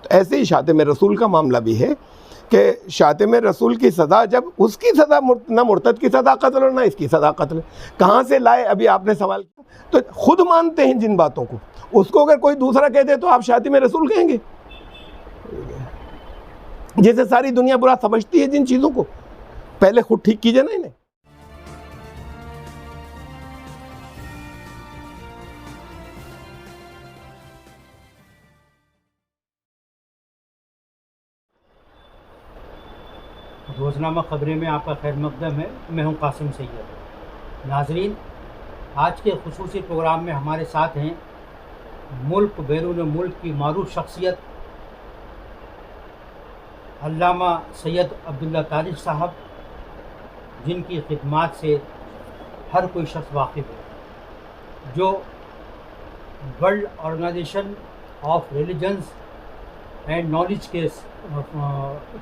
ایسے ہی شاتم رسول کا معاملہ بھی ہے کہ شاتم رسول کی سزا، جب اس کی سزا نہ مرتد کی سزا قتل اور نہ اس کی سزا قتل، کہاں سے لائے؟ ابھی آپ نے سوال کیا، تو خود مانتے ہیں جن باتوں کو، اس کو اگر کوئی دوسرا کہہ دے تو آپ شاتم رسول کہیں گے؟ جیسے ساری دنیا برا سمجھتی ہے جن چیزوں کو، پہلے خود ٹھیک کیجئے نا انہیں۔ روزنامہ خبریں میں آپ کا خیر مقدم ہے، میں ہوں قاسم سید۔ ناظرین، آج کے خصوصی پروگرام میں ہمارے ساتھ ہیں ملک بیرون ملک کی معروف شخصیت علامہ سید عبداللہ طارق صاحب، جن کی خدمات سے ہر کوئی شخص واقف ہے، جو world organisation of religions and knowledge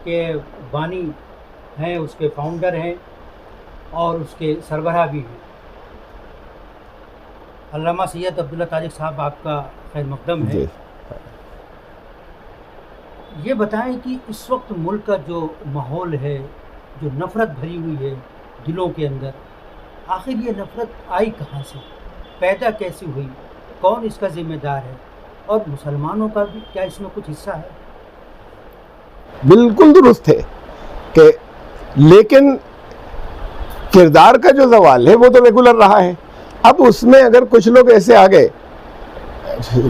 کے بانی ہیں، اس کے فاؤنڈر ہیں اور اس کے سربراہ بھی ہیں۔ علامہ سید عبداللہ طارق صاحب، آپ کا خیر مقدم ہے۔ یہ بتائیں کہ اس وقت ملک کا جو ماحول ہے، جو نفرت بھری ہوئی ہے دلوں کے اندر، آخر یہ نفرت آئی کہاں سے، پیدا کیسی ہوئی، کون اس کا ذمہ دار ہے، اور مسلمانوں کا بھی کیا اس میں کچھ حصہ ہے؟ بالکل درست ہے کہ لیکن کردار کا جو زوال ہے وہ تو ریگولر رہا ہے۔ اب اس میں اگر کچھ لوگ ایسے آ گئے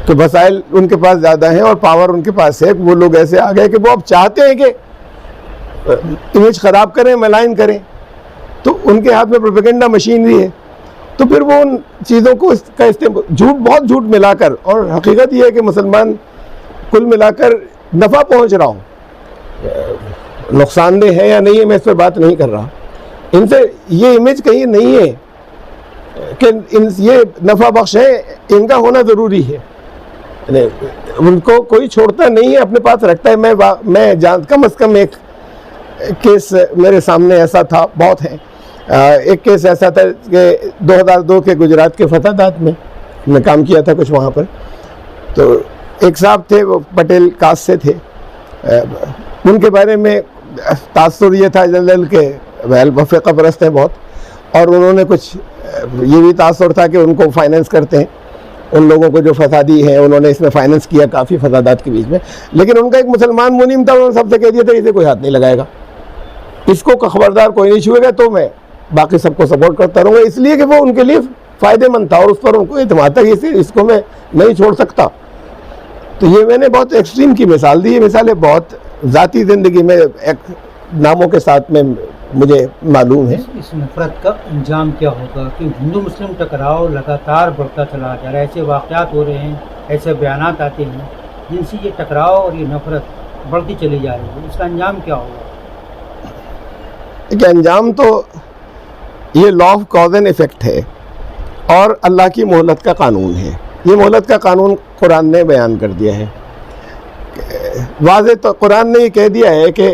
کہ وسائل ان کے پاس زیادہ ہیں اور پاور ان کے پاس ہے، وہ لوگ ایسے آ گئے کہ وہ اب چاہتے ہیں کہ امیج خراب کریں، ملائن کریں، تو ان کے ہاتھ میں پروپیگنڈا مشینری ہے، تو پھر وہ ان چیزوں کو کا استعمال بہت جھوٹ ملا کر، اور حقیقت یہ ہے کہ مسلمان کل ملا کر نفع پہنچ رہا ہوں، نقصان دہ ہے یا نہیں ہے میں اس پر بات نہیں کر رہا، ان سے یہ امیج کہیں نہیں ہے کہ یہ نفع بخش ہے، ان کا ہونا ضروری ہے، ان کو کوئی چھوڑتا نہیں ہے، اپنے پاس رکھتا ہے۔ میں کم از کم ایک کیس میرے سامنے ایسا تھا، بہت ہیں، ایک کیس ایسا تھا کہ 2002 کے گجرات کے فسادات میں کام کیا تھا کچھ وہاں پر، تو ایک صاحب تھے، وہ پٹیل کاسٹ سے تھے، ان کے بارے میں تاثر یہ تھا جنرل کہ فقہ پرست ہیں بہت، اور انہوں نے کچھ یہ بھی تاثر تھا کہ ان کو فائننس کرتے ہیں، ان لوگوں کو جو فسادی ہیں انہوں نے اس میں فائننس کیا کافی فسادات کے بیچ میں، لیکن ان کا ایک مسلمان منیم تھا، انہوں نے سب سے کہہ دیا تھا اسے کوئی ہاتھ نہیں لگائے گا، اس کو خبردار کوئی نہیں چھوئے گا، تو میں باقی سب کو سپورٹ کرتا رہوں گا، اس لیے کہ وہ ان کے لیے فائدہ مند تھا اور اس پر ان کو اعتماد تھا کہ اس کو میں نہیں چھوڑ سکتا۔ تو یہ میں نے بہت ایکسٹریم کی مثال دی، یہ مثالیں بہت ذاتی زندگی میں ایک ناموں کے ساتھ میں مجھے معلوم ہے۔ اس نفرت کا انجام کیا ہوگا کہ ہندو مسلم ٹکراؤ لگاتار بڑھتا چلا جا رہا ہے، ایسے واقعات ہو رہے ہیں، ایسے بیانات آتے ہیں جن سے یہ ٹکراؤ اور یہ نفرت بڑھتی چلی جا رہی ہے، اس کا انجام کیا ہوگا؟ کہ انجام تو یہ law of cause and effect ہے اور اللہ کی مہلت کا قانون ہے، یہ مہلت کا قانون قرآن نے بیان کر دیا ہے، واضح تو قرآن نے یہ کہہ دیا ہے کہ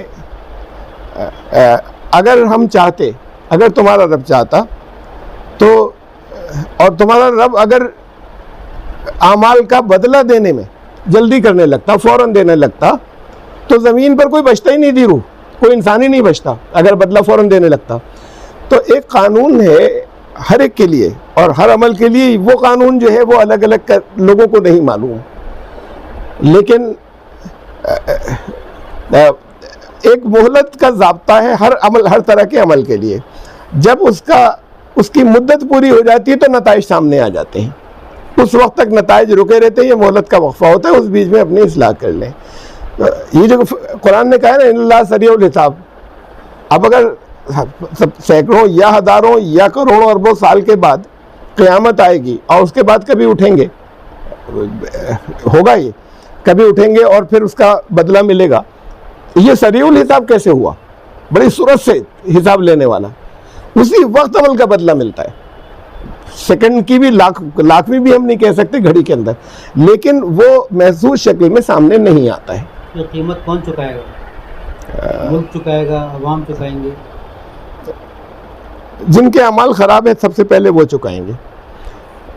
اگر ہم چاہتے، اگر تمہارا رب چاہتا تو، اور تمہارا رب اگر اعمال کا بدلہ دینے میں جلدی کرنے لگتا، فوراً دینے لگتا، تو زمین پر کوئی بچتا ہی نہیں تھی، روح کوئی انسان ہی نہیں بچتا اگر بدلہ فوراً دینے لگتا۔ تو ایک قانون ہے ہر ایک کے لیے، اور ہر عمل کے لیے وہ قانون جو ہے وہ الگ الگ لوگوں کو نہیں معلوم، لیکن ایک مہلت کا ضابطہ ہے ہر عمل، ہر طرح کے عمل کے لیے، جب اس کی مدت پوری ہو جاتی ہے تو نتائج سامنے آ جاتے ہیں، اس وقت تک نتائج رکے رہتے ہیں، یہ مہلت کا وقفہ ہوتا ہے، اس بیچ میں اپنی اصلاح کر لیں۔ یہ جو قرآن نے کہا ہے نا ان اللہ سریع الحساب، اب اگر سینکڑوں یا ہزاروں یا کروڑوں اربوں سال کے بعد قیامت آئے گی اور اس کے بعد کبھی اٹھیں گے، ہوگا یہ کبھی اٹھیں گے اور پھر اس کا بدلہ ملے گا، یہ سریع الحساب کیسے ہوا؟ بڑی صورت سے حساب لینے والا، اسی وقت عمل کا بدلہ ملتا ہے، سیکنڈ کی بھی لاکھویں بھی ہم نہیں کہہ سکتے گھڑی کے اندر، لیکن وہ محسوس شکل میں سامنے نہیں آتا ہے۔ یہ قیمت کون چکائے گا؟ ملک چکائے گا، عوام چکائیں گے؟ جن کے اعمال خراب ہیں سب سے پہلے وہ چکائیں گے،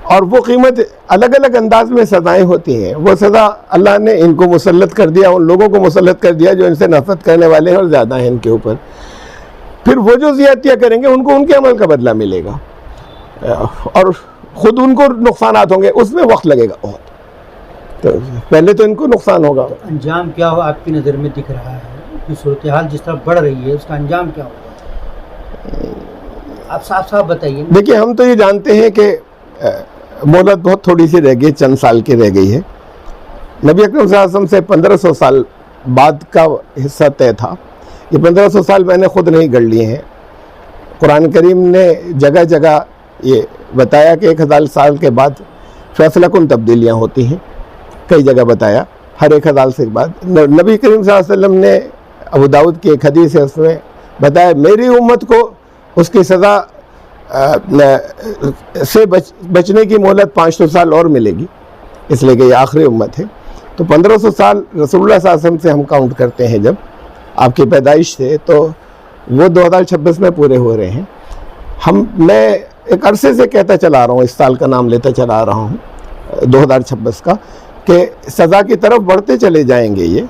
اور وہ قیمت الگ الگ انداز میں سزائیں ہوتی ہیں. وہ سزا اللہ نے ان کو مسلط کر دیا, ان لوگوں کو مسلط کر دیا جو ان سے نفرت کرنے والے ہیں اور زیادہ ہیں ان کے اوپر. پھر وہ جو زیادتیاں کریں گے ان کو ان کے عمل کا بدلہ ملے گا, اور خود ان کو نقصانات ہوں گے, اس میں وقت لگے گا بہت. تو پہلے تو ان کو نقصان ہوگا. انجام کیا ہو آپ کی نظر میں دکھ رہا ہے کہ صورتحال جس طرح بڑھ رہی ہے اس کا انجام کیا ہوگا؟ آپ صاف صاف بتائیے. دیکھیے, ہم تو یہ جانتے ہیں کہ مہلت بہت تھوڑی سی رہ گئی, چند سال کی رہ گئی ہے. نبی اکرم صلی اللہ علیہ وسلم سے 1500 سال بعد کا حصہ طے تھا. یہ 1500 سال میں نے خود نہیں گڑ لیے ہیں. قرآن کریم نے جگہ جگہ یہ بتایا کہ 1000 سال کے بعد فیصلہ کن تبدیلیاں ہوتی ہیں. کئی جگہ بتایا ہر 1000 سے بعد. نبی کریم صلی اللہ علیہ وسلم نے ابو داؤد کی ایک حدیث ہے, اس میں بتایا میری امت کو اس کی سزا سے بچنے کی مہلت 500 سال اور ملے گی, اس لیے کہ یہ آخری امت ہے. تو 1500 سال رسول اللہ صلی اللہ علیہ وسلم سے ہم کاؤنٹ کرتے ہیں جب آپ کی پیدائش سے, تو وہ 2026 میں پورے ہو رہے ہیں. میں ایک عرصے سے کہتا چلا آ رہا ہوں, اس سال کا نام لیتا چلا آ رہا ہوں 2026 کا, کہ سزا کی طرف بڑھتے چلے جائیں گے یہ,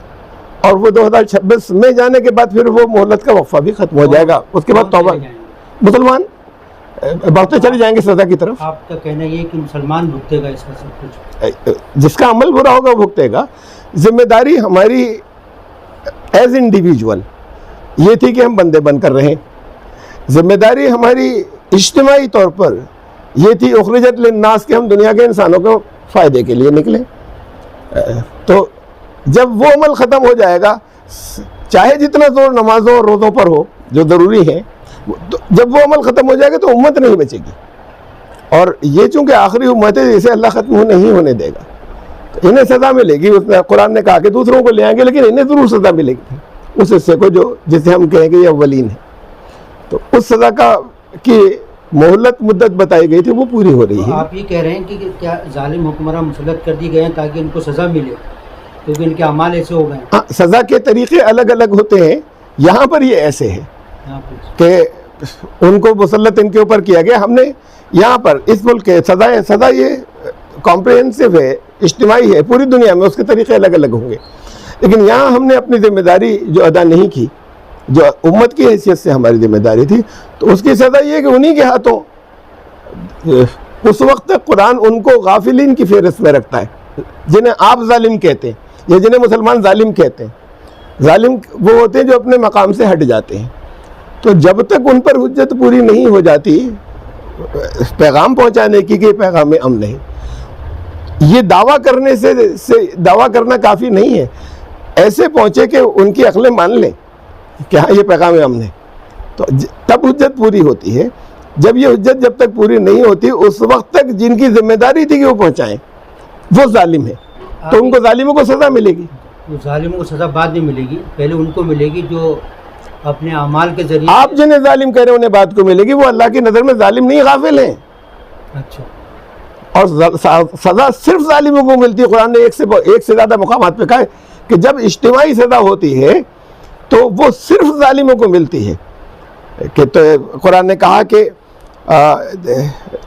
اور وہ 2026 میں جانے کے بعد پھر وہ مہلت کا وقفہ بھی ختم ہو جائے گا. اس کے بعد توبہ, مسلمان بڑھتے چلے جائیں گے سزا کی طرف. آپ کا کہنا یہ کہ مسلمان بھگتے گا اس کا سب کچھ, جس کا عمل برا ہوگا وہ بھگتے گا. ذمہ داری ہماری ایز انڈیویجول یہ تھی کہ ہم بندے بن کر رہیں. ذمہ داری ہماری اجتماعی طور پر یہ تھی اخرجت للناس کہ ہم دنیا کے انسانوں کو فائدے کے لیے نکلیں. تو جب وہ عمل ختم ہو جائے گا, چاہے جتنا زور نمازوں اور روزوں پر ہو جو ضروری ہیں, جب وہ عمل ختم ہو جائے گا تو امت نہیں بچے گی. اور یہ چونکہ آخری امت ہے اسے اللہ ختم نہیں ہونے دے گا, تو انہیں سزا ملے گی. اس میں قرآن نے کہا کہ دوسروں کو لے آئیں گے لیکن انہیں ضرور سزا ملے گی اس حصے کو جو جسے ہم کہیں گے یہ اولین ہے. تو اس سزا کی مہلت مدت بتائی گئی تھی وہ پوری ہو رہی ہے. آپ یہ کہہ رہے ہیں کہ کیا ظالم حکمراں مسلط کر دی گئے ہیں تاکہ ان کو سزا ملے, کیونکہ ان کے اعمال ایسے ہو گئے ہیں. ہاں, سزا کے طریقے الگ الگ ہوتے ہیں. یہاں پر یہ ایسے ہے کہ ان کو مسلط ان کے اوپر کیا گیا. ہم نے یہاں پر اس ملک کے سزا یہ کمپریہنسو ہے, اجتماعی ہے, پوری دنیا میں اس کے طریقے الگ الگ ہوں گے. لیکن یہاں ہم نے اپنی ذمہ داری جو ادا نہیں کی, جو امت کی حیثیت سے ہماری ذمہ داری تھی, تو اس کی سزا یہ ہے کہ انہی کے ہاتھوں اس وقت تک قرآن ان کو غافلین کی فہرست میں رکھتا ہے جنہیں آپ ظالم کہتے ہیں یا جنہیں مسلمان ظالم کہتے ہیں. ظالم وہ ہوتے ہیں جو اپنے مقام سے ہٹ جاتے ہیں. تو جب تک ان پر حجت پوری نہیں ہو جاتی پیغام پہنچانے کی کہ پیغام امن ہے, یہ دعویٰ کرنے سے دعویٰ کرنا کافی نہیں ہے. ایسے پہنچے کہ ان کی عقلیں مان لیں کہ ہاں یہ پیغام امن ہے, تو تب حجت پوری ہوتی ہے. جب یہ حجت جب تک پوری نہیں ہوتی اس وقت تک جن کی ذمہ داری تھی کہ وہ پہنچائیں وہ ظالم ہے, تو ان کو ظالموں کو سزا ملے گی. وہ ظالموں کو سزا بعد میں ملے گی, پہلے ان کو ملے گی جو اپنے اعمال کے ذریعے. آپ جنہیں ظالم کہہ رہے ہیں انہیں بات کو ملے گی, وہ اللہ کی نظر میں ظالم نہیں, غافل ہیں. اچھا, اور سزا صرف ظالموں کو ملتی ہے. قرآن نے ایک سے زیادہ مقامات پہ کہا ہے کہ جب اجتماعی سزا ہوتی ہے تو وہ صرف ظالموں کو ملتی ہے. کہ تو قرآن نے کہا کہ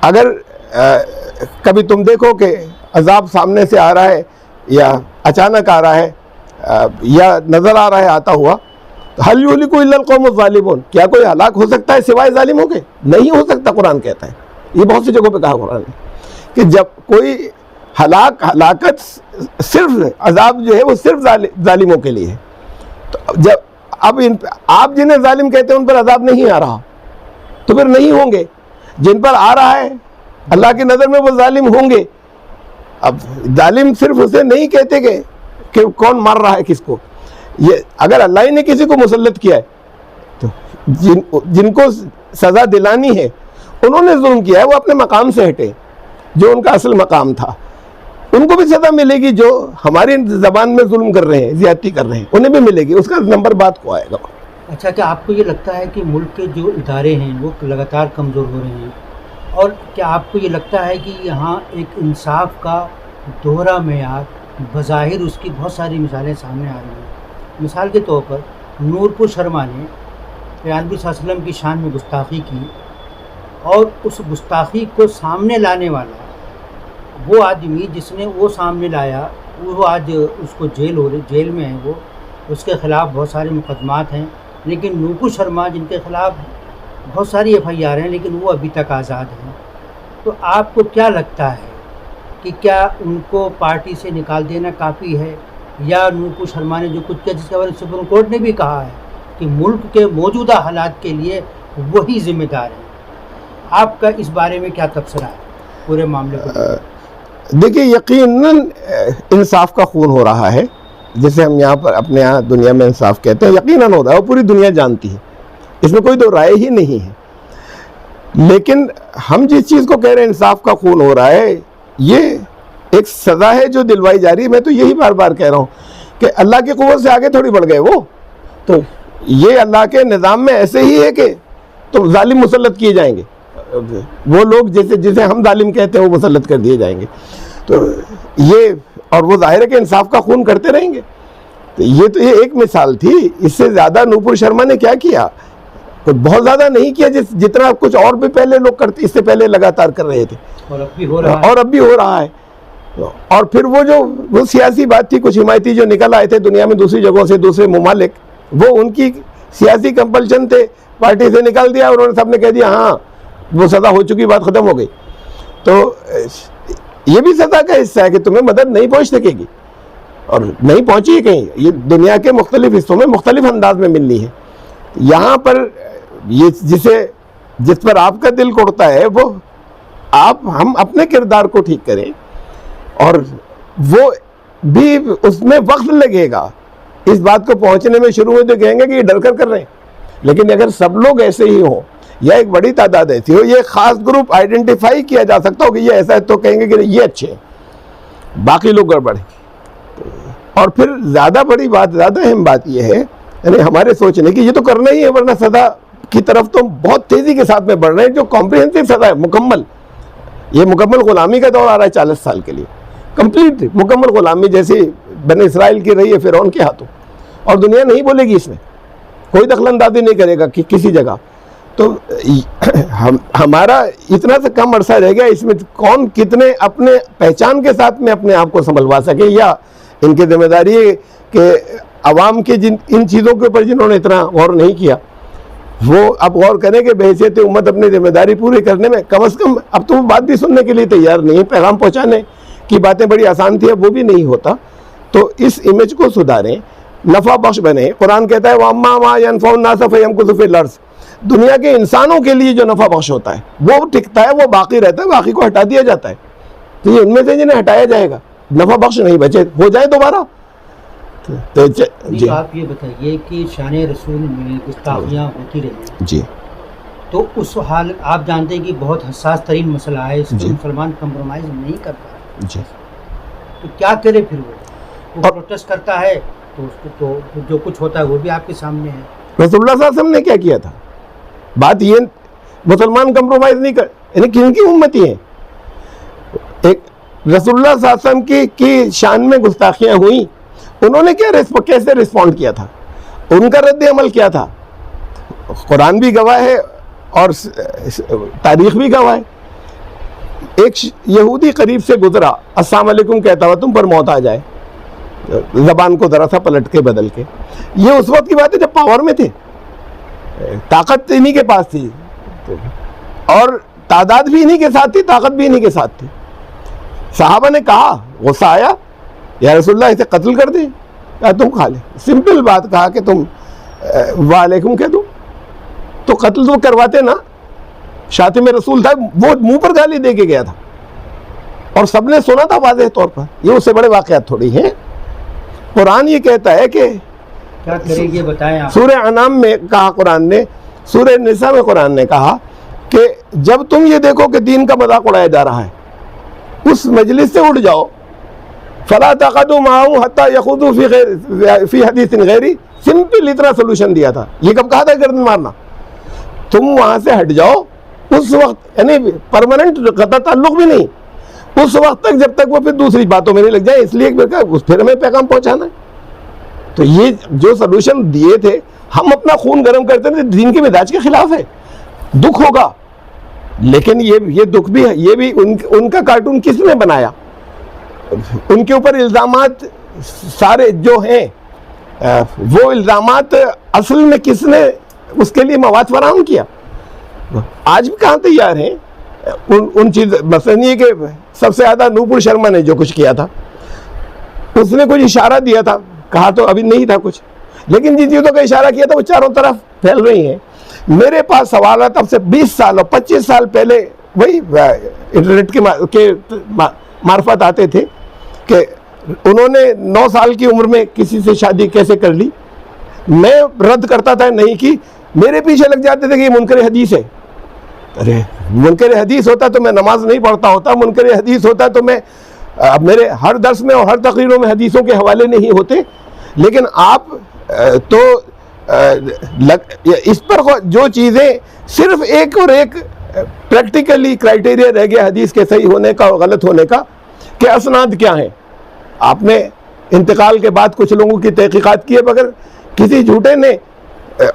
اگر کبھی تم دیکھو کہ عذاب سامنے سے آ رہا ہے یا اچانک آ رہا ہے یا نظر آ رہا ہے آتا ہوا, حل یہلک الا القوم الظالمون, کیا کوئی ہلاک ہو سکتا ہے سوائے ظالموں کے؟ نہیں ہو سکتا. قرآن کہتا ہے, یہ بہت سی جگہوں پہ کہا قرآن نے کہ جب کوئی ہلاکت صرف عذاب جو ہے وہ صرف ظالموں کے لیے ہے. تو جب اب آپ جنہیں ظالم کہتے ہیں ان پر عذاب نہیں آ رہا تو پھر نہیں ہوں گے. جن پر آ رہا ہے اللہ کی نظر میں وہ ظالم ہوں گے. اب ظالم صرف اسے نہیں کہتے کہ کون مار رہا ہے کس کو. یہ اگر اللہ ہی نے کسی کو مسلط کیا ہے تو جن کو سزا دلانی ہے انہوں نے ظلم کیا ہے, وہ اپنے مقام سے ہٹے جو ان کا اصل مقام تھا. ان کو بھی سزا ملے گی جو ہماری زبان میں ظلم کر رہے ہیں, زیادتی کر رہے ہیں, انہیں بھی ملے گی. اس کا نمبر بعد کو آئے گا. اچھا, کیا آپ کو یہ لگتا ہے کہ ملک کے جو ادارے ہیں وہ لگاتار کمزور ہو رہے ہیں, اور کیا آپ کو یہ لگتا ہے کہ یہاں ایک انصاف کا دوہرا معیار بظاہر اس کی بہت ساری مثالیں سامنے آ رہی ہیں؟ مثال کے طور پر نورپور شرما نے پیغمبر صلی اللہ علیہ وسلم کی شان میں گستاخی کی, اور اس گستاخی کو سامنے لانے والا وہ آدمی جس نے وہ سامنے لایا وہ آج اس کو جیل میں ہے، وہ اس کے خلاف بہت سارے مقدمات ہیں، لیکن نوپو شرما جن کے خلاف بہت ساری FIR ہیں لیکن وہ ابھی تک آزاد ہیں. تو آپ کو کیا لگتا ہے کہ کیا ان کو پارٹی سے نکال دینا کافی ہے، یا نوپو شرما نے جو کچھ کیا، جس کے بارے میں سپریم کورٹ نے بھی کہا ہے کہ ملک کے موجودہ حالات کے لیے وہی ذمہ دار ہیں؟ آپ کا اس بارے میں کیا تبصرہ ہے پورے معاملے کو؟ دیکھیے، یقیناً انصاف کا خون ہو رہا ہے، جسے ہم یہاں پر اپنے یہاں دنیا میں انصاف کہتے ہیں، یقیناً ہو رہا ہے، وہ پوری دنیا جانتی ہے، اس میں کوئی دو رائے ہی نہیں ہے. لیکن ہم جس چیز کو کہہ رہے ہیں انصاف کا خون ہو رہا ہے، یہ ایک سزا ہے جو دلوائی جا رہی ہے. میں تو یہی بار بار کہہ رہا ہوں کہ اللہ کی قوت سے آگے تھوڑی بڑھ گئے وہ تو. یہ اللہ کے نظام میں ایسے ہی ہے کہ تو ظالم مسلط کیے جائیں گے، وہ لوگ جسے ہم ظالم کہتے ہیں وہ مسلط کر دیے جائیں گے. تو یہ، اور وہ ظاہر ہے کہ انصاف کا خون کرتے رہیں گے. تو یہ ایک مثال تھی. اس سے زیادہ نوپور شرما نے کیا کیا؟ بہت زیادہ نہیں کیا جتنا کچھ اور بھی پہلے لوگ کرتے، اس سے پہلے لگاتار کر رہے تھے، اور اب بھی ہو رہا ہے. اور پھر وہ سیاسی بات تھی، کچھ حمایتی جو نکل آئے تھے دنیا میں دوسری جگہوں سے، دوسرے ممالک، وہ ان کی سیاسی کمپلشن تھے، پارٹی سے نکال دیا اور انہوں نے سب نے کہہ دیا ہاں وہ سزا ہو چکی، بات ختم ہو گئی. تو یہ بھی سزا کا حصہ ہے کہ تمہیں مدد نہیں پہنچ سکے گی، اور نہیں پہنچی ہے کہیں. یہ دنیا کے مختلف حصوں میں مختلف انداز میں ملنی ہے. یہاں پر یہ جس پر آپ کا دل اڑتا ہے، وہ ہم اپنے کردار کو ٹھیک کریں، اور وہ بھی اس میں وقت لگے گا اس بات کو پہنچنے میں. شروع میں تو کہیں گے کہ یہ ڈر کر رہے ہیں، لیکن اگر سب لوگ ایسے ہی ہوں یا ایک بڑی تعداد ایسی ہو، یہ خاص گروپ آئیڈینٹیفائی کیا جا سکتا ہو کہ یہ ایسا ہے، تو کہیں گے کہ یہ اچھے ہیں، باقی لوگ گڑبڑ ہیں. اور پھر زیادہ بڑی بات، زیادہ اہم بات یہ ہے، یعنی ہمارے سوچنے کی، یہ تو کرنا ہی ہے، ورنہ سزا کی طرف تو بہت تیزی کے ساتھ میں بڑھ رہے ہیں. جو کمپریہنسو سزا ہے، مکمل، یہ مکمل غلامی کا دور آ رہا ہے 40 سال کے لیے، کمپلیٹ مکمل غلامی جیسی بنی اسرائیل کی رہی ہے فرعون کے ہاتھوں، اور دنیا نہیں بولے گی، اس میں کوئی دخل اندازی نہیں کرے گا کسی جگہ. تو ہمارا اتنا سے کم عرصہ رہ گیا، اس میں کون کتنے اپنے پہچان کے ساتھ میں اپنے آپ کو سنبھلوا سکے، یا ان کی ذمہ داری ہے کہ عوام کے ان چیزوں کے اوپر جنہوں نے اتنا غور نہیں کیا، وہ اب غور کریں کہ بحیثیت امت اپنی ذمہ داری پوری کرنے میں کم از کم اب تو وہ بات بھی سننے کے لیے تیار نہیں ہے. پیغام پہنچانے کی باتیں بڑی آسان تھی، اب وہ بھی نہیں ہوتا. تو اس امیج کو سدھاریں، نفع بخش بنے. قرآن کہتا ہے وَأَمَّا مَا يَنْفَعُ النَّاسَ فَيَمْكُثُ فِي الْأَرْضِ. دنیا کے انسانوں کے لیے جو نفع بخش ہوتا ہے وہ ٹکتا ہے، وہ باقی رہتا ہے، باقی کو ہٹا دیا جاتا ہے. تو یہ ان میں سے جنہیں ہٹایا جائے گا، نفع بخش نہیں بچے، ہو جائے دوبارہ. جی آپ یہ بتائیے کہ شان رسول میں گستاخیاں ہوتی رہی، جی، تو اس حال آپ جانتے ہیں کہ بہت حساس ترین مسئلہ ہے، اس میں مسلمان کمپرومائز نہیں کرتا. جی، تو کیا کرے پھر وہ پروٹیسٹ کرتا ہے تو اس کو تو جو کچھ ہوتا ہے وہ بھی آپ کے سامنے ہے. رسول اللہ صلی اللہ علیہ وسلم نے کیا کیا تھا؟ بات یہ مسلمان کمپرومائز نہیں کر، یعنی کن کی امتی ہیں؟ ایک رسول اللہ صلی اللہ علیہ وسلم کی شان میں گستاخیاں ہوئیں، انہوں نے کیسے رسپونڈ کیا تھا؟ ان کا رد عمل کیا تھا؟ قرآن بھی گواہ ہے اور تاریخ بھی گواہ ہے. ایک یہودی قریب سے گزرا، السلام علیکم کہتا ہوا، تم پر موت آ جائے، زبان کو ذرا سا پلٹ کے بدل کے. یہ اس وقت کی بات ہے جب پاور میں تھے، طاقت انہی کے پاس تھی، اور تعداد بھی انہی کے ساتھ تھی، طاقت بھی انہی کے ساتھ تھی. صحابہ نے کہا، غصہ آیا، یا رسول اللہ اسے قتل کر دیں یا تم کھا لیں. سمپل بات کہا کہ تم وعلیکم کہہ دو، تو قتل تو کرواتے نا. شاتم رسول تھا، وہ منہ پر گالی دے کے گیا تھا اور سب نے سنا تھا واضح طور پر. یہ اس سے بڑے واقعات تھوڑی ہیں. قرآن یہ کہتا ہے کہ کیا کریں یہ بتائیں آپ. سورہ انعام میں کہا قرآن نے، سورہ نساء میں قرآن نے کہا کہ جب تم یہ دیکھو کہ دین کا مذاق اڑایا جا رہا ہے، اس مجلس سے اٹھ جاؤ. فلا تقعدوا معهم حتى يخوضوا في حديث غيري. سمپل اتنا سولوشن دیا تھا. یہ کب کہا تھا گردن مارنا؟ تم وہاں سے ہٹ جاؤ اس وقت، یعنی پرماننٹ قطع تعلق بھی نہیں، اس وقت تک جب تک وہ پھر دوسری باتوں میں نہیں لگ جائے. اس لیے پھر ہمیں پیغام پہنچانا ہے. تو یہ جو سولوشن دیے تھے، ہم اپنا خون گرم کرتے تھے، دین کے مزاج کے خلاف ہے. دکھ ہوگا، لیکن یہ دکھ بھی ہے، یہ بھی ان کا کارٹون کس نے بنایا؟ ان کے اوپر الزامات سارے جو ہیں وہ الزامات اصل میں کس نے اس کے لیے مواد فراہم کیا؟ آج بھی کہاں تیار ہیں ان چیز، مثلاً یہ کہ سب سے زیادہ نوپور شرما نے جو کچھ کیا تھا، اس نے کچھ اشارہ دیا تھا، کہا تو ابھی نہیں تھا کچھ، لیکن جن چیزوں کا اشارہ کیا تھا وہ چاروں طرف پھیل رہی ہیں۔ میرے پاس سوالات اب سے 20 سال اور 25 سال پہلے وہی انٹرنیٹ کے معرفت آتے تھے کہ انہوں نے 9 سال کی عمر میں کسی سے شادی کیسے کر لی۔ میں رد کرتا تھا نہیں کی، میرے پیچھے لگ جاتے تھے کہ یہ منکر حدیث ہے۔ ارے منکر حدیث ہوتا تو میں نماز نہیں پڑھتا ہوتا، منکر حدیث ہوتا تو میں میرے ہر درس میں اور ہر تقریروں میں حدیثوں کے حوالے نہیں ہوتے۔ لیکن آپ تو اس پر جو چیزیں صرف ایک اور ایک پریکٹیکلی کرائٹیریا رہ گیا حدیث کے صحیح ہونے کا اور غلط ہونے کا کہ اسناد کیا ہیں۔ آپ نے انتقال کے بعد کچھ لوگوں کی تحقیقات کیے بغیر کسی جھوٹے نے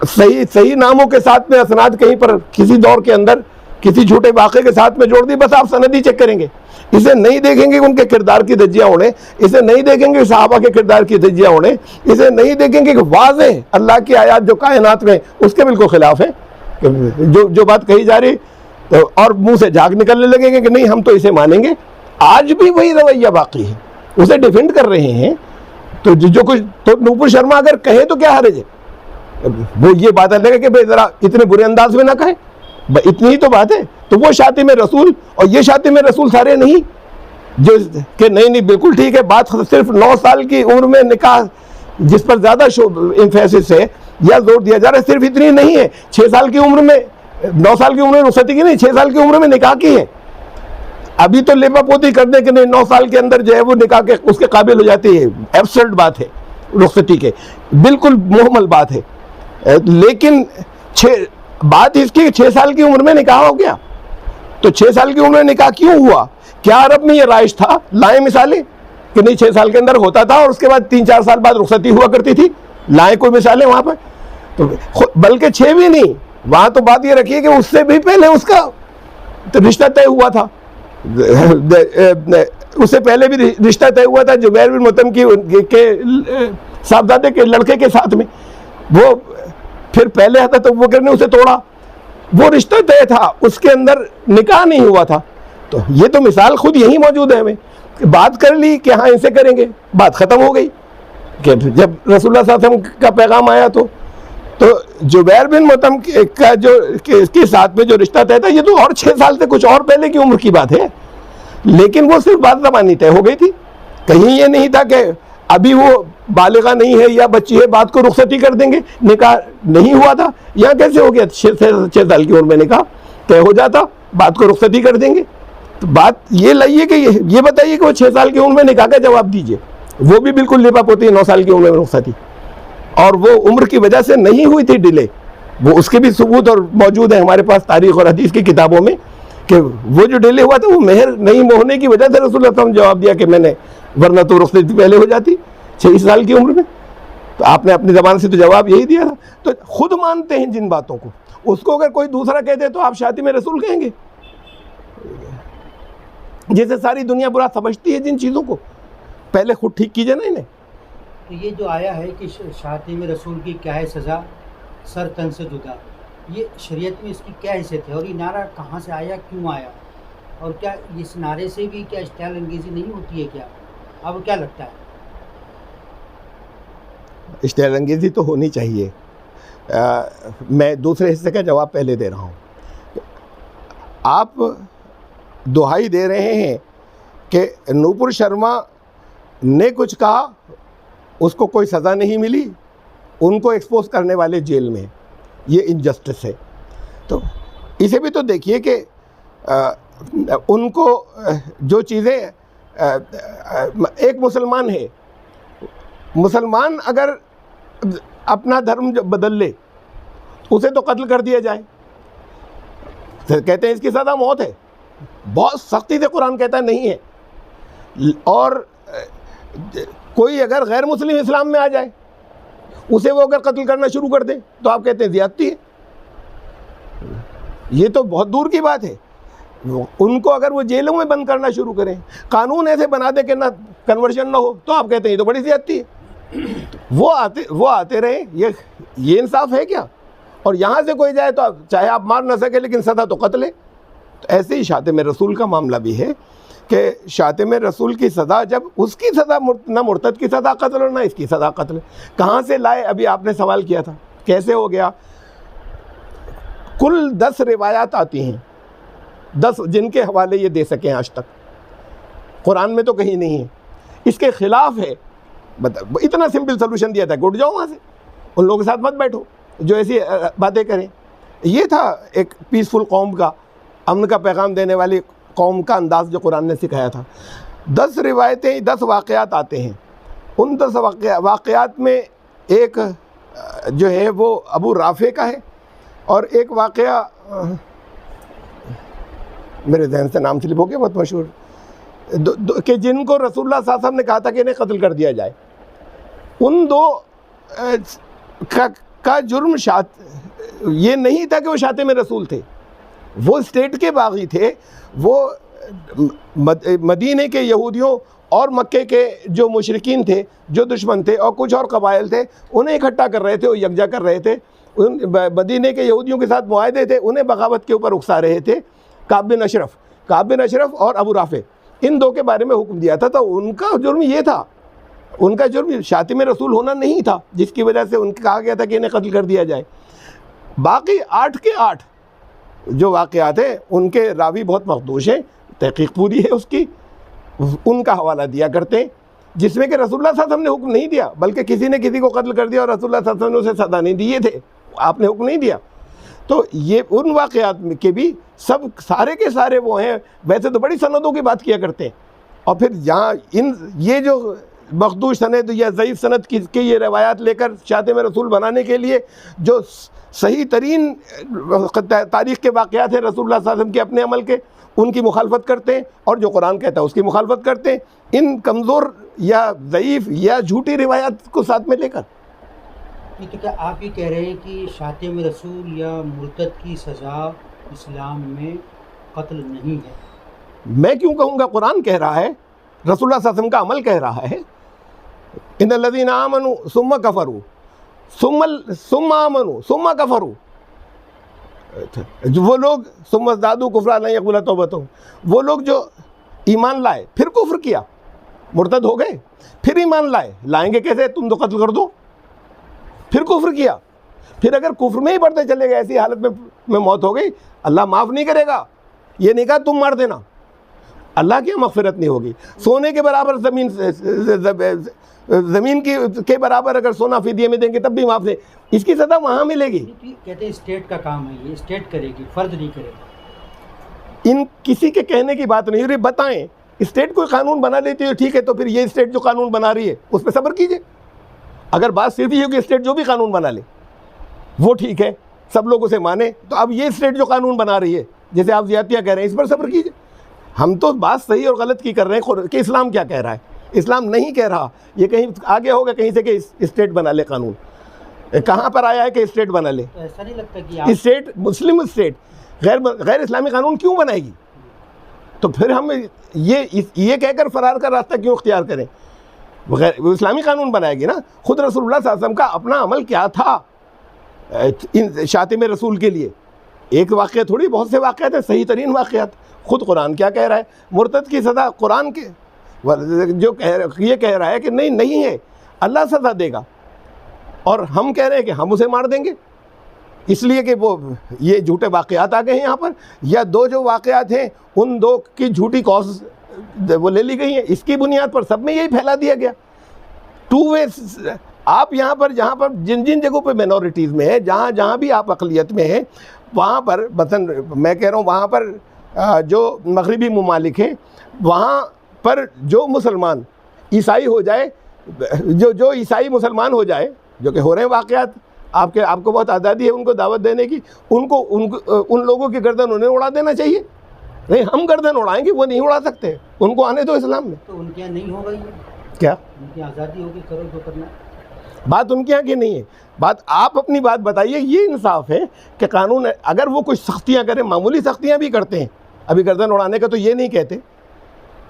صحیح ناموں کے ساتھ میں اسناد کہیں پر کسی دور کے اندر کسی جھوٹے واقعے کے ساتھ میں جوڑ دی، بس آپ سند ہی چیک کریں گے، اسے نہیں دیکھیں گے ان کے کردار کی دھجیاں اڑیں، اسے نہیں دیکھیں گے صحابہ کے کردار کی دھجیاں اڑیں، اسے نہیں دیکھیں گے کہ واضح اللہ کی آیات جو کائنات میں اس کے بالکل خلاف ہے، جو بات کہی جا رہی اور منہ سے جھاگ نکلنے لگیں گے کہ نہیں ہم تو اسے مانیں گے۔ آج بھی وہی رویہ باقی ہے، اسے ڈیفینڈ کر رہے ہیں۔ تو جو کچھ تو نوپور شرما اگر کہے تو کیا حرج ہے؟ وہ یہ بات ہے کہ بھائی ذرا اتنے برے انداز میں نہ کہیں، اتنی ہی تو بات ہے۔ تو وہ شاتم رسول اور یہ شاتم رسول سارے نہیں جو کہ نہیں بالکل ٹھیک ہے، بات صرف 9 سال کی عمر میں نکاح جس پر زیادہ ایمفیسس ہے یا زور دیا جا رہا ہے، صرف اتنی نہیں ہے، 6 سال کی عمر میں 9 سال کی عمر میں رخصتی کی نہیں، 6 سال کی عمر میں نکاح کی ہے۔ ابھی تو لیپا پوتی کرنے کے نہیں، 9 سال کے اندر جو ہے وہ نکاح کے اس کے قابل ہو جاتی ہے، ایبسرڈ بات ہے رخصتی کے، بالکل محمل بات ہے۔ لیکن بات اس کی 6 سال کی عمر میں نکاح ہو گیا، تو 6 سال کی عمر میں نکاح کیوں ہوا؟ کیا عرب میں یہ رائج تھا؟ لائیں مثالیں کہ نہیں 6 سال کے اندر ہوتا تھا اور اس کے بعد 3-4 سال بعد رخصتی ہوا کرتی تھی، لائیں کوئی مثالیں وہاں پر؟ تو بلکہ 6 بھی نہیں، وہاں تو بات یہ رکھیے کہ اس سے بھی پہلے اس کا رشتہ طے ہوا تھا، اس سے پہلے بھی رشتہ طے ہوا تھا زبیر بن مطعم کے صاحبزادے کے لڑکے کے ساتھ میں، وہ پھر پہلے حضرت ابوبکر نے اسے توڑا، وہ رشتہ طے تھا، اس کے اندر نکاح نہیں ہوا تھا۔ تو یہ تو مثال خود یہی موجود ہے، ہمیں بات کر لی کہ ہاں اسے کریں گے، بات ختم ہو گئی کہ جب رسول اللہ صلی اللہ علیہ وسلم کا پیغام آیا تو زبیر بن مطعم کا جو اس کے ساتھ میں جو رشتہ طے تھا، یہ تو اور 6 سال سے کچھ اور پہلے کی عمر کی بات ہے، لیکن وہ صرف بات زبانی طے ہو گئی تھی، کہیں یہ نہیں تھا کہ ابھی وہ بالغہ نہیں ہے یا بچی ہے بات کو رخصتی کر دیں گے، نکاح نہیں ہوا تھا۔ یہاں کیسے ہو گیا 6 سال کی عمر میں نکاح طے ہو جاتا، بات کو رخصتی کر دیں گے؟ تو بات یہ لائیے کہ یہ بتائیے کہ وہ 6 سال کی عمر میں نکاح کا جواب دیجئے، وہ بھی بالکل لیپا پوتی 9 سال کی عمر میں رخصتی، اور وہ عمر کی وجہ سے نہیں ہوئی تھی ڈیلے، وہ اس کے بھی ثبوت اور موجود ہے ہمارے پاس تاریخ اور حدیث کی کتابوں میں کہ وہ جو ڈیلے ہوا تھا وہ مہر نہیں ہونے کی وجہ سے رسول اللہ صلی اللہ علیہ وسلم جواب دیا کہ میں نے، ورنہ تو رخصتی پہلے ہو جاتی 6 سال کی عمر میں۔ تو آپ نے اپنی زبان سے تو جواب یہی دیا تھا، تو خود مانتے ہیں جن باتوں کو، اس کو اگر کوئی دوسرا کہتے تو آپ شاتم رسول کہیں گے، جیسے ساری دنیا برا سمجھتی ہے جن چیزوں کو، پہلے خود ٹھیک کیجئے نا انہیں۔ تو یہ جو آیا ہے کہ شاتم رسول کی کیا ہے سزا، سر تن سے جدا، یہ شریعت میں اس کی کیا حیثیت ہے، اور یہ نعرہ کہاں سے آیا، کیوں آیا، اور کیا اس نعرے سے بھی کیا اشتعال انگیزی نہیں ہوتی ہے؟ کیا آپ کو کیا لگتا ہے؟ اشتعال انگیزی تو ہونی چاہیے۔ میں دوسرے حصے کا جواب پہلے دے رہا ہوں۔ آپ دہائی دے رہے ہیں کہ نوپور شرما نے کچھ کہا، اس کو کوئی سزا نہیں ملی، ان کو ایکسپوز کرنے والے جیل میں، یہ انجسٹس ہے۔ تو اسے بھی تو دیکھیے کہ ان کو جو چیزیں، ایک مسلمان ہے، مسلمان اگر اپنا دھرم بدل لے اسے تو قتل کر دیا جائے، کہتے ہیں اس کی سزا موت ہے، بہت سختی سے قرآن کہتا ہے نہیں ہے۔ اور کوئی اگر غیر مسلم اسلام میں آ جائے اسے وہ اگر قتل کرنا شروع کر دے تو آپ کہتے ہیں زیادتی ہے، یہ تو بہت دور کی بات ہے۔ ان کو اگر وہ جیلوں میں بند کرنا شروع کریں, قانون ایسے بنا دے کہ نہ کنورشن نہ ہو, تو آپ کہتے ہیں یہ تو بڑی زیادتی ہے. وہ آتے رہے, یہ انصاف ہے کیا؟ اور یہاں سے کوئی جائے تو چاہے آپ مار نہ سکے لیکن سزا تو قتل ہے. تو ایسے ہی شاتم رسول کا معاملہ بھی ہے کہ شاتم رسول کی سزا, جب اس کی سزا نہ مرتد کی سزا قتل اور نہ اس کی سزا قتل, کہاں سے لائے؟ ابھی آپ نے سوال کیا تھا کیسے ہو گیا. کل 10 روایات آتی ہیں, 10 جن کے حوالے یہ دے سکیں آج تک, قرآن میں تو کہیں نہیں ہے. اس کے خلاف ہے. اتنا سمپل سلوشن دیا تھا, گٹ جاؤ وہاں سے, ان لوگوں کے ساتھ مت بیٹھو جو ایسی باتیں کریں. یہ تھا ایک پیسفل قوم کا, امن کا پیغام دینے والی قوم کا انداز جو قرآن نے سکھایا تھا. 10 روایتیں, 10 واقعات آتے ہیں. ان 10 واقعات میں ایک جو ہے وہ ابو رافع کا ہے, اور ایک واقعہ میرے ذہن سے نام سلپ ہو گیا, بہت مشہور, کہ جن کو رسول اللہ صلی اللہ علیہ وسلم نے کہا تھا کہ انہیں قتل کر دیا جائے. ان 2 کا جرم یہ نہیں تھا کہ وہ شاتم رسول تھے, وہ اسٹیٹ کے باغی تھے. وہ مدینے کے یہودیوں اور مکے کے جو مشرکین تھے, جو دشمن تھے, اور کچھ اور قبائل تھے, انہیں اکٹھا کر رہے تھے, وہ یکجا کر رہے تھے. مدینے کے یہودیوں کے ساتھ معاہدے تھے, انہیں بغاوت کے اوپر اکسا رہے تھے. کعب بن اشرف اور ابو رافع, ان 2 کے بارے میں حکم دیا تھا. تو ان کا جرم یہ تھا, ان کا جرم شاتم رسول ہونا نہیں تھا, جس کی وجہ سے ان کو کہا گیا تھا کہ انہیں قتل کر دیا جائے. باقی 8 کے 8 جو واقعات ہیں ان کے راوی بہت مخدوش ہیں, تحقیق پوری ہے اس کی, ان کا حوالہ دیا کرتے ہیں, جس میں کہ رسول اللہ صلی اللہ علیہ وسلم نے حکم نہیں دیا, بلکہ کسی نے کسی کو قتل کر دیا اور رسول اللہ صلی اللہ علیہ وسلم نے اسے سزا نہیں دیے تھے, آپ نے حکم نہیں دیا. تو یہ ان واقعات کے بھی سب سارے کے سارے وہ ہیں. ویسے تو بڑی سندوں کی بات کیا کرتے ہیں, اور پھر یہاں یہ جو مخدوش سند یا ضعیف سند کی یہ روایات لے کر شاتم رسول بنانے کے لیے جو صحیح ترین تاریخ کے واقعات ہیں رسول اللہ صلی اللہ علیہ وسلم کے اپنے عمل کے, ان کی مخالفت کرتے ہیں, اور جو قرآن کہتا ہے اس کی مخالفت کرتے ہیں, ان کمزور یا ضعیف یا جھوٹی روایات کو ساتھ میں لے کر. تو کیا آپ یہ کہہ رہے ہیں کہ شاتم رسول یا مرتد کی سزا اسلام میں قتل نہیں ہے؟ میں کیوں کہوں گا؟ قرآن کہہ رہا ہے, رسول اللہ صلی اللہ علیہ وسلم کا عمل کہہ رہا ہے. ان الذین آمنوا ثم کفروا ثم آمنوا ثم کفروا, وہ لوگ ثم ازدادوا کفرا لن یقبل توبتہم, وہ لوگ جو ایمان لائے پھر کفر کیا, مرتد ہو گئے, پھر ایمان لائیں گے کیسے؟ تم تو قتل کر دو, پھر کفر کیا, پھر اگر کفر میں ہی بڑھتے چلے گئے, ایسی حالت میں موت ہو گئی, اللہ معاف نہیں کرے گا. یہ نہیں کہا تم مار دینا, اللہ کی مغفرت نہیں ہوگی. سونے کے برابر زمین کے برابر اگر سونا فدیے میں دیں گے تب بھی معاف نہیں, اس کی سزا وہاں ملے گی. کہتے ہیں اسٹیٹ کا کام ہے, یہ اسٹیٹ کرے گی, فرد نہیں کرے گا. ان کسی کے کہنے کی بات نہیں ہو رہی. بتائیں, اسٹیٹ کوئی قانون بنا لیتی ہے ٹھیک ہے, تو پھر یہ اسٹیٹ جو قانون بنا رہی ہے اس پہ صبر کیجئے. اگر بات صرف یہ ہو کہ اسٹیٹ جو بھی قانون بنا لے وہ ٹھیک ہے, سب لوگ اسے مانیں, تو اب یہ اسٹیٹ جو قانون بنا رہی ہے جیسے آپ زیادتیاں کہہ رہے ہیں, اس پر صبر کیجئے. ہم تو بات صحیح اور غلط کی کر رہے ہیں کہ اسلام کیا کہہ رہا ہے. اسلام نہیں کہہ رہا, یہ کہیں آگے ہوگا کہیں سے کہ اسٹیٹ بنا لے قانون. کہاں پر آیا ہے کہ اسٹیٹ بنا لے؟ ایسا نہیں لگتا کہ اسٹیٹ, مسلم اسٹیٹ غیر اسلامی قانون کیوں بنائے گی؟ تو پھر ہم یہ کہہ کر فرار کا راستہ کیوں اختیار کریں؟ وہ اسلامی قانون بنائے گی نا. خود رسول اللہ صلی اللہ علیہ وسلم کا اپنا عمل کیا تھا شاتم رسول کے لیے؟ ایک واقعہ تھوڑی, بہت سے واقعات ہیں, صحیح ترین واقعات. خود قرآن کیا کہہ رہا ہے؟ مرتد کی سزا قرآن کے جو یہ کہہ رہا ہے کہ نہیں ہے, اللہ سزا دے گا, اور ہم کہہ رہے ہیں کہ ہم اسے مار دیں گے, اس لیے کہ وہ یہ جھوٹے واقعات آ گئے ہیں یہاں پر. یا 2 جو واقعات ہیں ان 2 کی جھوٹی کاز وہ لے لی گئی ہیں, اس کی بنیاد پر سب میں یہی پھیلا دیا گیا. 2 ویز. آپ یہاں پر جہاں پر جن جگہوں پہ مینورٹیز میں ہے, جہاں بھی آپ اقلیت میں ہیں, وہاں پر مثلا میں کہہ رہا ہوں وہاں پر جو مغربی ممالک ہیں, وہاں پر جو مسلمان عیسائی ہو جائے, جو عیسائی مسلمان ہو جائے, جو کہ ہو رہے ہیں واقعات, آپ کو بہت آزادی ہے ان کو دعوت دینے کی, ان لوگوں کی گردن انہیں اڑا دینا چاہیے. نہیں, ہم گردن اڑائیں گے, وہ نہیں اڑا سکتے, ان کو آنے دو اسلام میں. تو ان کے یہاں نہیں ہوگا یہ کیا؟ ان کی آزادی ہوگی, کرو جو کرنا. بات ان کے یہاں کی نہیں ہے, بات آپ اپنی بات بتائیے. یہ انصاف ہے کہ قانون اگر وہ کچھ سختیاں کریں, معمولی سختیاں بھی کرتے ہیں, ابھی گردن اڑانے کا تو یہ نہیں کہتے،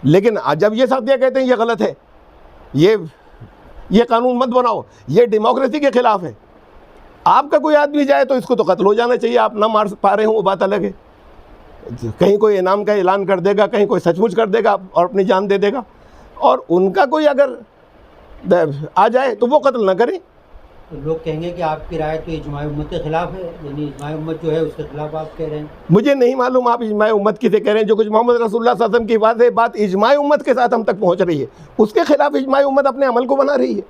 لیکن جب یہ ساتھیاں کہتے ہیں یہ غلط ہے، یہ قانون مت بناؤ، یہ ڈیموکریسی کے خلاف ہے، آپ کا کوئی آدمی جائے تو اس کو تو قتل ہو جانا چاہیے، آپ نہ مار پا رہے ہوں وہ بات الگ ہے، کہیں کوئی انعام کا اعلان کر دے گا، کہیں کوئی سچ مچ کر دے گا اور اپنی جان دے دے گا، اور ان کا کوئی اگر آ جائے تو وہ قتل نہ کریں۔ تو لوگ کہیں گے کہ آپ کی رائے تو اجماع امت کے خلاف ہے، یعنی اجماع امت جو ہے اس کے خلاف آپ کہہ رہے ہیں۔ مجھے نہیں معلوم آپ اجماع امت کسے کہہ رہے ہیں، جو کچھ محمد رسول اللہ صلی اللہ علیہ وسلم کی بات اجماع امت کے ساتھ ہم تک پہنچ رہی ہے، اس کے خلاف اجماع امت اپنے عمل کو بنا رہی ہے۔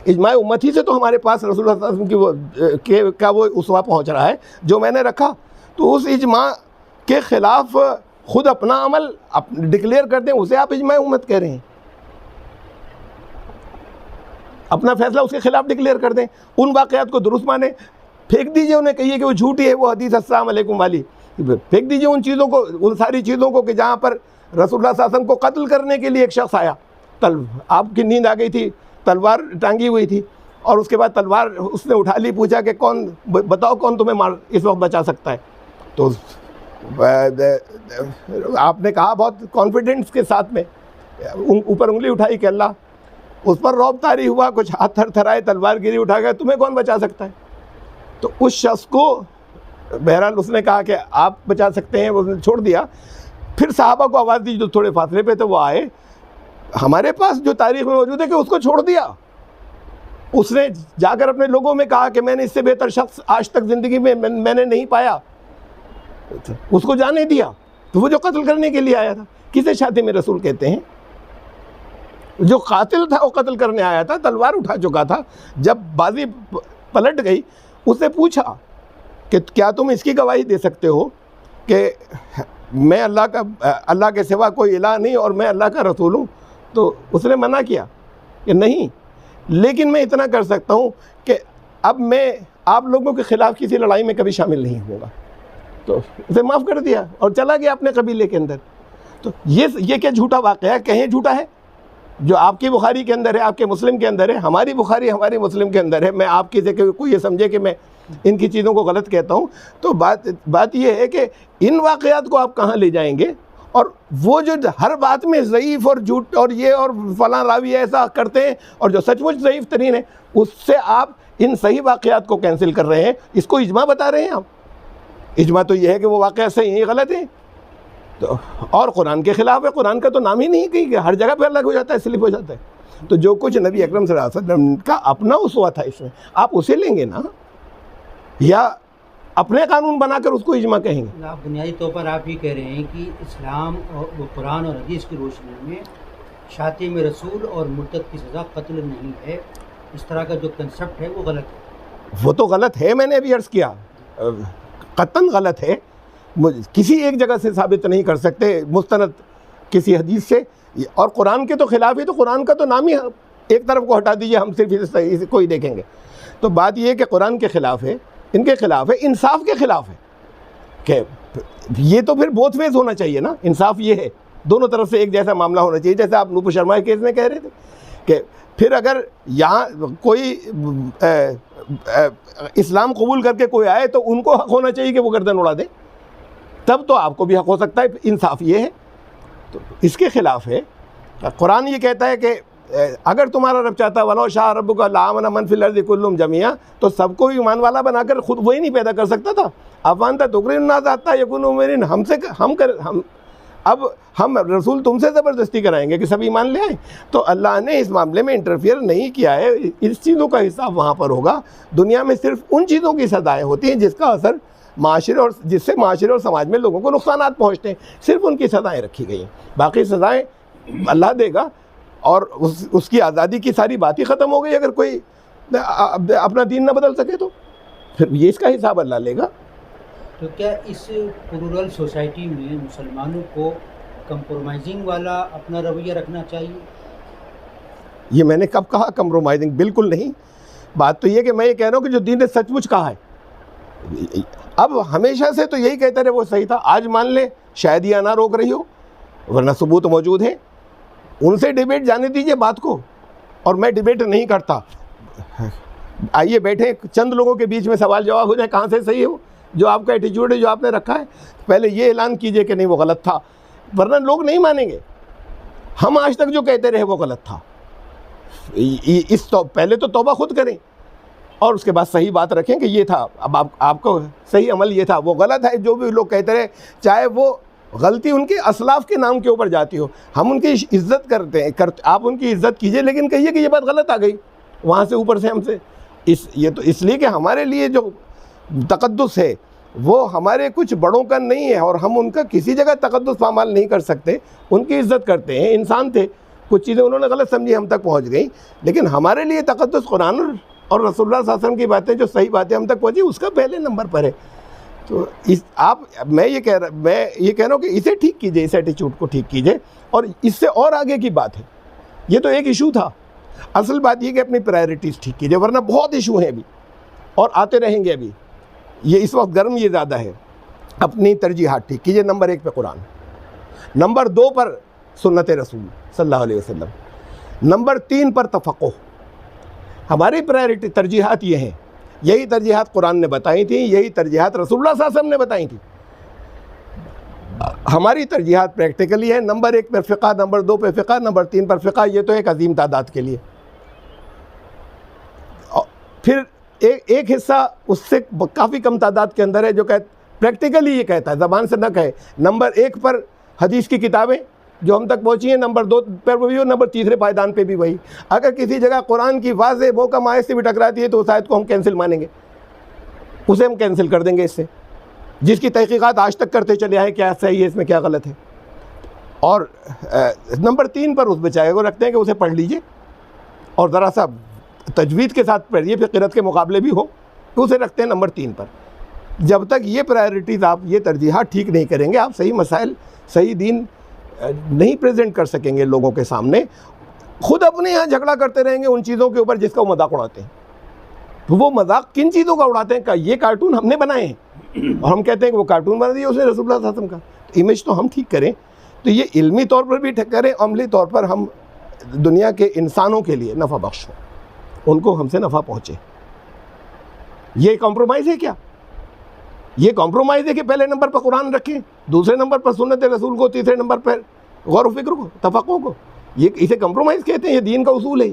اجماع امت ہی سے تو ہمارے پاس رسول اللہ صلی اللہ علیہ وسلم کا وہ اسوہ پہنچ رہا ہے جو میں نے رکھا، تو اس اجماع کے خلاف خود اپنا عمل ڈکلیئر کر دیں، اسے آپ اجماع امت کہہ رہے ہیں، اپنا فیصلہ اس کے خلاف ڈکلیئر کر دیں، ان واقعات کو درست مانیں، پھینک دیجئے انہیں، کہیے کہ وہ جھوٹی ہے وہ حدیث السلام علیکم والی، پھینک دیجئے ان چیزوں کو، ان ساری چیزوں کو کہ جہاں پر رسول اللہ صلی اللہ علیہ وسلم کو قتل کرنے کے لیے ایک شخص آیا، آپ کی نیند آ گئی تھی، تلوار ٹانگی ہوئی تھی، اور اس کے بعد تلوار اس نے اٹھا لی، پوچھا کہ کون بتاؤ کون تمہیں اس وقت بچا سکتا ہے، تو آپ نے کہا بہت کانفیڈنس کے ساتھ میں، اوپر انگلی اٹھائی کہ اللہ، اس پر رعب طاری ہوا، کچھ ہاتھ تھر تھرائے، تلوار گری، اٹھا گیا، تمہیں کون بچا سکتا ہے؟ تو اس شخص کو بہرحال اس نے کہا کہ آپ بچا سکتے ہیں، اس نے چھوڑ دیا، پھر صحابہ کو آواز دی جو تھوڑے فاصلے پہ تھے، وہ آئے، ہمارے پاس جو تاریخ میں موجود ہے کہ اس کو چھوڑ دیا، اس نے جا کر اپنے لوگوں میں کہا کہ میں نے اس سے بہتر شخص آج تک زندگی میں میں نے نہیں پایا، اس کو جانے دیا، تو وہ جو قتل کرنے کے لیے آیا تھا، کسے شاتم رسول کہتے ہیں؟ جو قاتل تھا وہ قتل کرنے آیا تھا، تلوار اٹھا چکا تھا، جب بازی پلٹ گئی اس نے پوچھا کہ کیا تم اس کی گواہی دے سکتے ہو کہ میں اللہ کے سوا کوئی الہ نہیں اور میں اللہ کا رسول ہوں؟ تو اس نے منع کیا کہ نہیں، لیکن میں اتنا کر سکتا ہوں کہ اب میں آپ لوگوں کے خلاف کسی لڑائی میں کبھی شامل نہیں ہوں گا، تو اسے معاف کر دیا اور چلا گیا اپنے قبیلے کے اندر۔ تو یہ کیا جھوٹا واقعہ ہے؟ کہیں جھوٹا ہے، جو آپ کی بخاری کے اندر ہے، آپ کے مسلم کے اندر ہے، ہماری بخاری ہماری مسلم کے اندر ہے، میں آپ کی سے کوئی یہ سمجھے کہ میں ان کی چیزوں کو غلط کہتا ہوں، تو بات یہ ہے کہ ان واقعات کو آپ کہاں لے جائیں گے، اور وہ جو ہر بات میں ضعیف اور جھوٹ اور یہ اور فلاں راوی ایسا کرتے ہیں، اور جو سچ مچ ضعیف ترین ہے، اس سے آپ ان صحیح واقعات کو کینسل کر رہے ہیں، اس کو اجماع بتا رہے ہیں آپ۔ اجماع تو یہ ہے کہ وہ واقعات صحیح ہیں، غلط ہیں، تو اور قرآن کے خلاف ہے، قرآن کا تو نام ہی نہیں کہیں کہ ہر جگہ پہ الگ ہو جاتا ہے، سلپ ہو جاتا ہے، تو جو کچھ نبی اکرم صلی اللہ علیہ وسلم کا اپنا اسوہ تھا اس میں، آپ اسے لیں گے نا، یا اپنے قانون بنا کر اس کو اجماع کہیں گے؟ آپ بنیادی طور پر آپ یہ کہہ رہے ہیں کہ اسلام اور قرآن اور حدیث کی روشنی میں شاتم رسول اور مرتد کی سزا قتل نہیں ہے، اس طرح کا جو کنسپٹ ہے وہ غلط ہے۔ وہ تو غلط ہے، میں نے ابھی عرض کیا، قطعاً غلط ہے، کسی ایک جگہ سے ثابت نہیں کر سکتے مستند کسی حدیث سے، اور قرآن کے تو خلاف ہے، تو قرآن کا تو نام ہی ایک طرف کو ہٹا دیجئے، ہم صرف اسے کوئی دیکھیں گے، تو بات یہ ہے کہ قرآن کے خلاف ہے، ان کے خلاف ہے، انصاف کے خلاف ہے، کہ یہ تو پھر بوتھ ویز ہونا چاہیے نا، انصاف یہ ہے دونوں طرف سے ایک جیسا معاملہ ہونا چاہیے، جیسے آپ نوپور شرما کے کیس میں کہہ رہے تھے کہ پھر اگر یہاں کوئی اسلام قبول کر کے کوئی آئے تو ان کو حق ہونا چاہیے کہ وہ گردن اڑا دیں، تب تو آپ کو بھی حق ہو سکتا ہے، انصاف یہ ہے، تو اس کے خلاف ہے۔ قرآن یہ کہتا ہے کہ اگر تمہارا رب چاہتا وَلَوْ شَاءَ رَبُّكَ لَآمَنَ مَنْ فِي الْأَرْضِ كُلُّهُمْ جَمِيعًا، تو سب کو ایمان والا بنا کر خود وہی نہیں پیدا کر سکتا تھا؟ أَفَأَنْتَ تُكْرِهُ النَّاسَ حَتَّىٰ يَكُونُوا مُؤْمِنِينَ، ہم رسول تم سے زبردستی کرائیں گے کہ سب ایمان لے آئیں؟ تو اللہ نے اس معاملے میں انٹرفیئر نہیں کیا ہے، اس چیزوں کا حساب وہاں پر ہوگا، دنیا میں صرف ان چیزوں کی سزائیں ہوتی ہیں جس کا اثر معاشرے اور جس سے معاشرے اور سماج میں لوگوں کو نقصانات پہنچتے ہیں، صرف ان کی سزائیں رکھی گئی ہیں، باقی سزائیں اللہ دے گا، اور اس کی آزادی کی ساری بات ہی ختم ہو گئی اگر کوئی اپنا دین نہ بدل سکے، تو پھر یہ اس کا حساب اللہ لے گا۔ تو کیا اس پلورل سوسائٹی میں مسلمانوں کو کمپرومائزنگ والا اپنا رویہ رکھنا چاہیے؟ یہ میں نے کب کہا کمپرومائزنگ؟ بالکل نہیں، بات تو یہ کہ میں یہ کہہ رہا ہوں کہ جو دین نے سچ مچ کہا ہے، اب ہمیشہ سے تو یہی کہتا رہے وہ صحیح تھا، آج مان لیں شاید یہ نہ روک رہی ہو، ورنہ ثبوت موجود ہے، ان سے ڈیبیٹ جانے دیجئے بات کو، اور میں ڈیبیٹ نہیں کرتا، آئیے بیٹھیں چند لوگوں کے بیچ میں سوال جواب ہو جائے کہاں سے صحیح ہو، جو آپ کا ایٹیچیوڈ ہے جو آپ نے رکھا ہے پہلے یہ اعلان کیجئے کہ نہیں وہ غلط تھا، ورنہ لوگ نہیں مانیں گے. ہم آج تک جو کہتے رہے وہ غلط تھا. پہلے تو توبہ خود کریں اور اس کے بعد صحیح بات رکھیں کہ یہ تھا. اب آپ کو صحیح عمل یہ تھا، وہ غلط ہے. جو بھی لوگ کہتے رہے چاہے وہ غلطی ان کے اسلاف کے نام کے اوپر جاتی ہو، ہم ان کی عزت کرتے ہیں، آپ ان کی عزت کیجئے، لیکن کہیے کہ یہ بات غلط آ گئی وہاں سے اوپر سے ہم سے. یہ تو اس لیے کہ ہمارے لیے جو تقدس ہے وہ ہمارے کچھ بڑوں کا نہیں ہے، اور ہم ان کا کسی جگہ تقدس پامال نہیں کر سکتے. ان کی عزت کرتے ہیں، انسان تھے، کچھ چیزیں انہوں نے غلط سمجھی ہم تک پہنچ گئیں، لیکن ہمارے لیے تقدس قرآن اور رسول اللہ صلی اللہ علیہ وسلم کی باتیں جو صحیح باتیں ہم تک پہنچی اس کا پہلے نمبر پر ہے. تو میں یہ کہہ رہا ہوں کہ اسے ٹھیک کیجئے، اس ایٹیچیوڈ کو ٹھیک کیجئے. اور اس سے اور آگے کی بات ہے، یہ تو ایک ایشو تھا، اصل بات یہ کہ اپنی پرائرٹیز ٹھیک کیجئے، ورنہ بہت ایشو ہیں ابھی اور آتے رہیں گے. ابھی یہ اس وقت گرم یہ زیادہ ہے. اپنی ترجیحات ٹھیک کیجئے. نمبر 1 پہ قرآن، نمبر 2 پر سنت رسول صلی اللہ علیہ وسلم، نمبر 3 پر تفقہ. ہماری پرائرٹی ترجیحات یہ ہیں، یہی ترجیحات قرآن نے بتائی تھیں، یہی ترجیحات رسول اللہ صلی اللہ علیہ وسلم نے بتائی تھیں. ہماری ترجیحات پریکٹیکلی ہیں. نمبر 1 پر فقہ، نمبر 2 پہ فقہ، نمبر 3 پر فقہ. یہ تو ایک عظیم تعداد کے لیے. پھر ایک حصہ اس سے کافی کم تعداد کے اندر ہے جو پریکٹیکلی یہ کہتا ہے، زبان سے نہ کہے. نمبر 1 پر حدیث کی کتابیں جو ہم تک پہنچی ہیں، نمبر 2 پر وہی، اور نمبر 3 پائیدان پہ بھی وہی. اگر کسی جگہ قرآن کی واضح محکم آیت سے بھی ٹکراتی ہے تو اس آیت کو ہم کینسل مانیں گے، اسے ہم کینسل کر دیں گے. اس سے جس کی تحقیقات آج تک کرتے چلے آئے کیا صحیح ہے، اس میں کیا غلط ہے. اور نمبر 3 پر اس بچائے کو رکھتے ہیں کہ اسے پڑھ لیجئے اور ذرا سا تجوید کے ساتھ پڑھیے، پھر قرأت کے مقابلے بھی ہو، تو اسے رکھتے ہیں نمبر 3 پر. جب تک یہ پرائرٹیز آپ یہ ترجیحات ٹھیک نہیں کریں گے، آپ صحیح مسائل، صحیح دین نہیں پریزنٹ کر سکیں گے لوگوں کے سامنے. خود اپنے یہاں جھگڑا کرتے رہیں گے ان چیزوں کے اوپر جس کا وہ مذاق اڑاتے ہیں. تو وہ مذاق کن چیزوں کا اڑاتے ہیں؟ کہ یہ کارٹون ہم نے بنائے ہیں اور ہم کہتے ہیں کہ وہ کارٹون بنا دیا اس نے رسول اللہ صلی اللہ علیہ وسلم کا. تو امیج تو ہم ٹھیک کریں. تو یہ علمی طور پر بھی ٹھیک کریں، عملی طور پر ہم دنیا کے انسانوں کے لیے نفع بخش ہوں، ان کو ہم سے نفع پہنچے. یہ کمپرومائز ہے کیا؟ یہ کمپرومائز ہے کہ پہلے نمبر پر قرآن رکھیں، دوسرے نمبر پر سنت رسول کو، تیسرے نمبر پر غور و فکر کو، تفقہ کو. اسے کمپرومائز کہتے ہیں؟ یہ دین کا اصول ہے.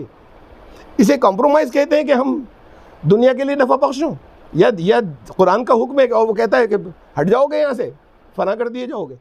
اسے کمپرومائز کہتے ہیں کہ ہم دنیا کے لیے نفع بخش ہوں؟ یا قرآن کا حکم ہے اور وہ کہتا ہے کہ ہٹ جاؤ گے یہاں سے، فنا کر دیے جاؤ گے.